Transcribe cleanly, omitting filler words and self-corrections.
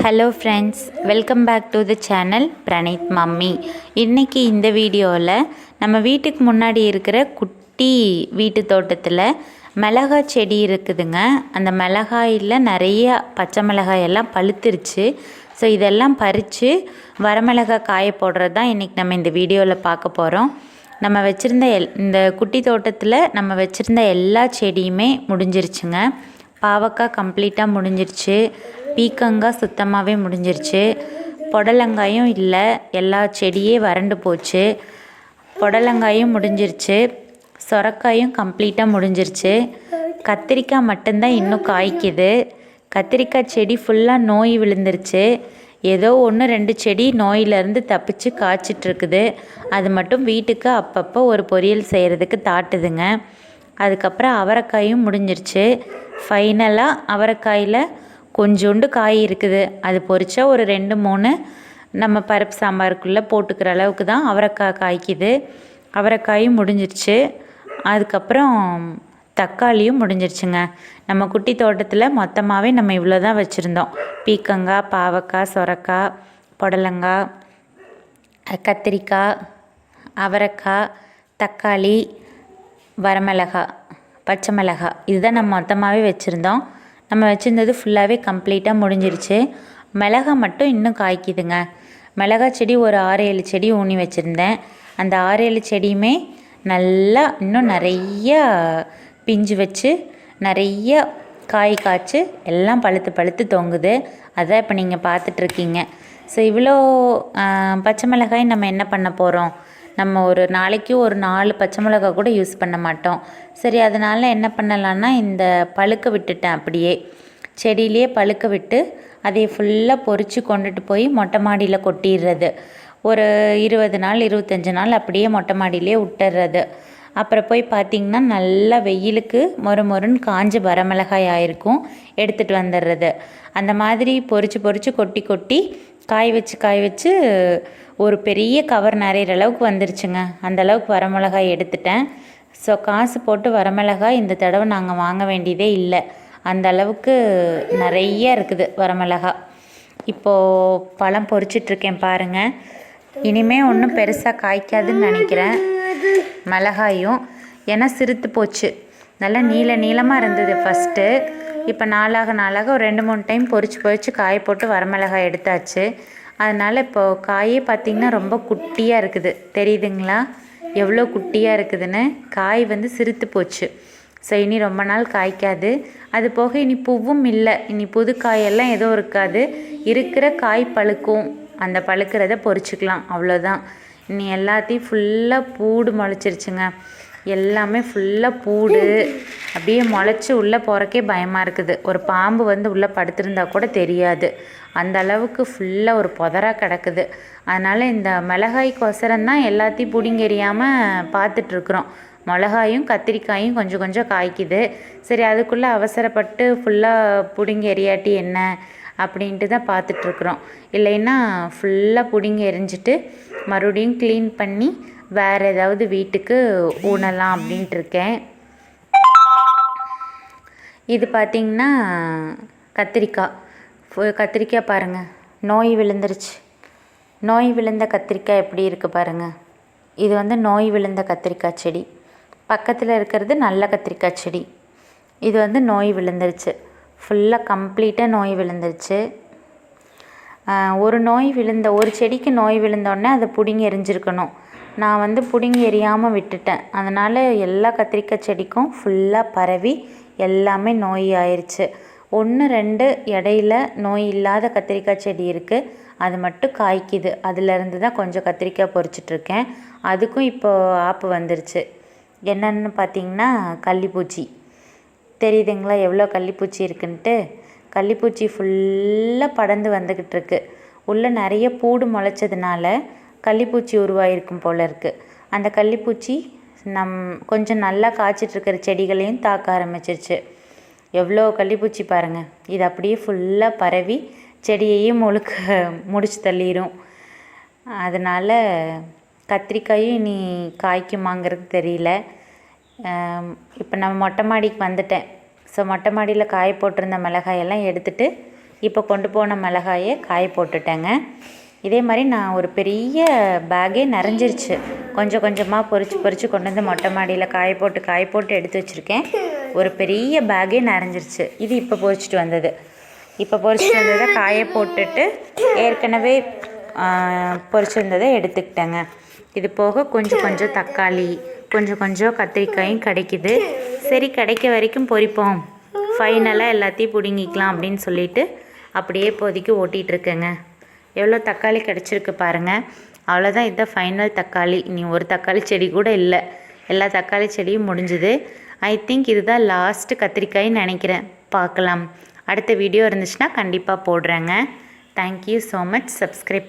Hello friends, welcome back to the channel Praneeth mummy. இன்றைக்கி இந்த வீடியோவில் நம்ம வீட்டுக்கு முன்னாடி இருக்கிற குட்டி வீட்டு தோட்டத்தில் மிளகாய் செடி இருக்குதுங்க. அந்த மிளகாயில் நிறைய பச்சை மிளகாயெல்லாம் பழுத்துருச்சு. ஸோ இதெல்லாம் பறித்து வரமிளகாய் காய போடுறது தான் இன்றைக்கி நம்ம இந்த வீடியோவில் பார்க்க போகிறோம். நம்ம வச்சுருந்த இந்த குட்டி தோட்டத்தில் நம்ம வச்சுருந்த எல்லா செடியுமே முடிஞ்சிருச்சுங்க. பாவக்காய் கம்ப்ளீட்டாக முடிஞ்சிருச்சு, பீக்கங்காய் சுத்தமாகவே முடிஞ்சிருச்சு, புடலங்காயும் இல்லை, எல்லா செடியே வறண்டு போச்சு. புடலங்காயும் முடிஞ்சிருச்சு, சொரக்காயும் கம்ப்ளீட்டாக முடிஞ்சிருச்சு. கத்திரிக்காய் மட்டும்தான் இன்னும் காய்க்குது. கத்திரிக்காய் செடி ஃபுல்லாக நோய் விழுந்துருச்சு. ஏதோ 1-2 செடி நோயிலேருந்து தப்பிச்சு காய்ச்சிட்ருக்குது. அது மட்டும் வீட்டுக்கு அப்பப்போ ஒரு பொரியல் செய்கிறதுக்கு தாட்டுதுங்க. அதுக்கப்புறம் அவரைக்காயும் முடிஞ்சிருச்சு. ஃபைனலாக அவரைக்காயில் கொஞ்சோண்டு காய் இருக்குது. அது பொரிச்சா ஒரு 2-3 நம்ம பருப்பு சாம்பாருக்குள்ளே போட்டுக்கிற அளவுக்கு தான் அவரைக்காய் காய்க்குது. அவரைக்காயும் முடிஞ்சிருச்சு. அதுக்கப்புறம் தக்காளியும் முடிஞ்சிருச்சுங்க. நம்ம குட்டி தோட்டத்தில் மொத்தமாகவே நம்ம இவ்வளோ தான் வச்சுருந்தோம். பீக்கங்காய், பாவக்காய், சொரக்காய், புடலங்காய், கத்திரிக்காய், அவரைக்காய், தக்காளி, வரமிளகாய், பச்சை மிளகாய், இதுதான் நம்ம மொத்தமாகவே வச்சுருந்தோம். நம்ம வச்சுருந்தது ஃபுல்லாகவே கம்ப்ளீட்டாக முடிஞ்சிருச்சு. மிளகாய் மட்டும் இன்னும் காய்க்குதுங்க. மிளகாய் செடி ஒரு 6-7 செடி ஊனி வச்சுருந்தேன். அந்த 6-7 செடியுமே நல்லா இன்னும் நிறையா பிஞ்சு வச்சு நிறைய காய் காய்ச்சி எல்லாம் பழுத்து பழுத்து தொங்குது. அதான் இப்போ நீங்கள் பார்த்துட்ருக்கீங்க. ஸோ இவ்வளோ பச்சை மிளகாய் நம்ம என்ன பண்ண போகிறோம்? நம்ம ஒரு நாளைக்கு ஒரு 4 பச்சை மிளகாய் கூட யூஸ் பண்ண மாட்டோம். சரி, அதனால் என்ன பண்ணலான்னா, இந்த பழுக்க விட்டுட்டேன். அப்படியே செடியிலே பழுக்க விட்டு அதை ஃபுல்லாக பொறிச்சு கொண்டுட்டு போய் மொட்டை மாடியில் கொட்டிடுறது. ஒரு 20 நாள் 25 நாள் அப்படியே மொட்டை மாடியிலே விட்டுறது. அப்புறம் போய் பார்த்திங்கன்னா நல்லா வெயிலுக்கு மொறுன்னு காஞ்ச வரமிளகாய் ஆயிருக்கும், எடுத்துகிட்டு வந்துடுறது. அந்த மாதிரி பொறிச்சு பொறிச்சு கொட்டி கொட்டி காய வச்சு ஒரு பெரிய கவர் நிறையிற அளவுக்கு வந்துருச்சுங்க. அந்த அளவுக்கு வரமிளகாய் எடுத்துட்டேன். ஸோ காசு போட்டு வரமிளகாய் இந்த தடவை நாங்கள் வாங்க வேண்டியதே இல்லை. அந்த அளவுக்கு நிறைய இருக்குது வரமிளகாய். இப்போது பழம் பொறிச்சிட்ருக்கேன் பாருங்கள். இனிமேல் ஒன்றும் பெருசாக காய்க்காதுன்னு நினைக்கிறேன் மிளகாயும். ஏன்னா சிறுத்து போச்சு. நல்லா நீளமாக இருந்தது ஃபஸ்ட்டு. இப்போ நாளாக ஒரு 2-3 டைம் பொறிச்சு காய போட்டு வரமிளகாய் எடுத்தாச்சு. அதனால் இப்போது காயே பார்த்திங்கன்னா ரொம்ப குட்டியாக இருக்குது. தெரியுதுங்களா எவ்வளோ குட்டியாக இருக்குதுன்னு? காய் வந்து சிறுத்து போச்சு. ஸோ இனி ரொம்ப நாள் காய்க்காது. அது போக இனி பூவும் இல்லை. இனி புது காயெல்லாம் எதுவும் இருக்காது. இருக்கிற காய் பழுக்கும். அந்த பழுக்கிறத பொறிச்சிக்கலாம், அவ்வளோதான். இனி எல்லாத்தையும் ஃபுல்லாக பூடு முளைச்சிருச்சுங்க. எல்லாமே ஃபுல்லாக பூடு அப்படியே முளைச்சி உள்ளே போகிறக்கே பயமாக இருக்குது. ஒரு பாம்பு வந்து உள்ளே படுத்திருந்தா கூட தெரியாது. அந்த அளவுக்கு ஃபுல்லாக ஒரு புதராக கிடக்குது. அதனால் இந்த மிளகாய்க்கொசரம் தான் எல்லாத்தையும் பிடிங்கி எறியாமல் பார்த்துட்ருக்குறோம். மிளகாயும் கத்திரிக்காயும் கொஞ்சம் காய்க்குது. சரி, அதுக்குள்ளே அவசரப்பட்டு ஃபுல்லாக பிடுங்கி எறியாட்டி என்ன அப்படின்ட்டு தான் பார்த்துட்ருக்குறோம். இல்லைன்னா ஃபுல்லாக பிடுங்கி எரிஞ்சிட்டு மறுபடியும் க்ளீன் பண்ணி வேறு ஏதாவது வீட்டுக்கு ஊனலாம் அப்படின்ட்டு இருக்கேன். இது பார்த்திங்கன்னா கத்திரிக்காய் பாருங்கள், நோய் விழுந்துருச்சு. நோய் விழுந்த கத்திரிக்காய் எப்படி இருக்குது பாருங்கள். இது வந்து நோய் விழுந்த கத்திரிக்காய் செடி. பக்கத்தில் இருக்கிறது நல்ல கத்திரிக்காய் செடி. இது வந்து நோய் விழுந்துருச்சு. ஃபுல்லாக கம்ப்ளீட்டாக நோய் விழுந்துருச்சு. ஒரு செடிக்கு நோய் விழுந்தோடனே அதை பிடுங்கி எரிஞ்சிருக்கணும். நான் வந்து பிடுங்கி எறியாமல் விட்டுட்டேன். அதனால் எல்லா கத்திரிக்காய் செடிக்கும் ஃபுல்லாக பரவி எல்லாமே நோய் ஆயிடுச்சு. 1-2 இடையில நோய் இல்லாத கத்திரிக்காய் செடி இருக்குது. அது மட்டும் காய்க்குது. அதுலேருந்து தான் கொஞ்சம் கத்திரிக்காய் பொறிச்சிட்ருக்கேன். அதுக்கும் இப்போது ஆப்பு வந்துருச்சு. என்னென்னு பார்த்திங்கன்னா கள்ளிப்பூச்சி. தெரியுதுங்களா எவ்வளோ கள்ளிப்பூச்சி இருக்குன்ட்டு? கள்ளிப்பூச்சி ஃபுல்லாக படர்ந்து வந்துக்கிட்டு இருக்கு. உள்ளே நிறைய பூடு முளைச்சதுனால கள்ளிப்பூச்சி உருவாகிருக்கும் போல் இருக்குது. அந்த கள்ளிப்பூச்சி கொஞ்சம் நல்லா காய்ச்சிட்ருக்கிற செடிகளையும் தாக்க ஆரம்பிச்சிருச்சு. எவ்வளோ கள்ளிப்பூச்சி பாருங்கள். இது அப்படியே ஃபுல்லாக பரவி செடியையும் முடிச்சு தள்ளிடும். அதனால் கத்திரிக்காயும் இனி காய்க்குமாங்கிறது தெரியல. இப்போ நம்ம மொட்டை மாடிக்கு வந்துட்டேன். ஸோ மொட்டை மாடியில் காய போட்டிருந்த மிளகாயெல்லாம் எடுத்துகிட்டு இப்போ கொண்டு போன மிளகாயை காய போட்டுட்டேங்க. இதே மாதிரி நான் ஒரு பெரிய பேக்கே நிறைஞ்சிருச்சு. கொஞ்சம் கொஞ்சமாக பொறிச்சு கொண்டு வந்து மொட்டை மாடியில் காய போட்டு எடுத்து வச்சுருக்கேன். ஒரு பெரிய பேக்கே நிறைஞ்சிருச்சு. இது இப்போ பொறிச்சிட்டு வந்ததை காய போட்டுட்டு ஏற்கனவே பொறிச்சு வந்ததை எடுத்துக்கிட்டேங்க. இது போக கொஞ்சம் தக்காளி, கொஞ்சம் கத்திரிக்காயும் கிடைக்கிது. சரி, கிடைக்க வரைக்கும் பொரிப்போம், ஃபைனலாக எல்லாத்தையும் பிடுங்கிக்கலாம் அப்படின்னு சொல்லிட்டு அப்படியே இப்போதைக்கு ஓட்டிகிட்ருக்கேங்க. எவ்வளோ தக்காளி கிடச்சிருக்கு பாருங்கள். அவ்வளோதான், இதுதான் ஃபைனல் தக்காளி. இனி ஒரு தக்காளி செடி கூட இல்லை, எல்லா தக்காளி செடியும் முடிஞ்சுது. ஐ திங்க் இதுதான் லாஸ்ட்டு கத்திரிக்காய்ன்னு நினைக்கிறேன். பார்க்கலாம். அடுத்த வீடியோ இருந்துச்சுன்னா கண்டிப்பாக போடுறேங்க. Thank you so much. சப்ஸ்கிரைப்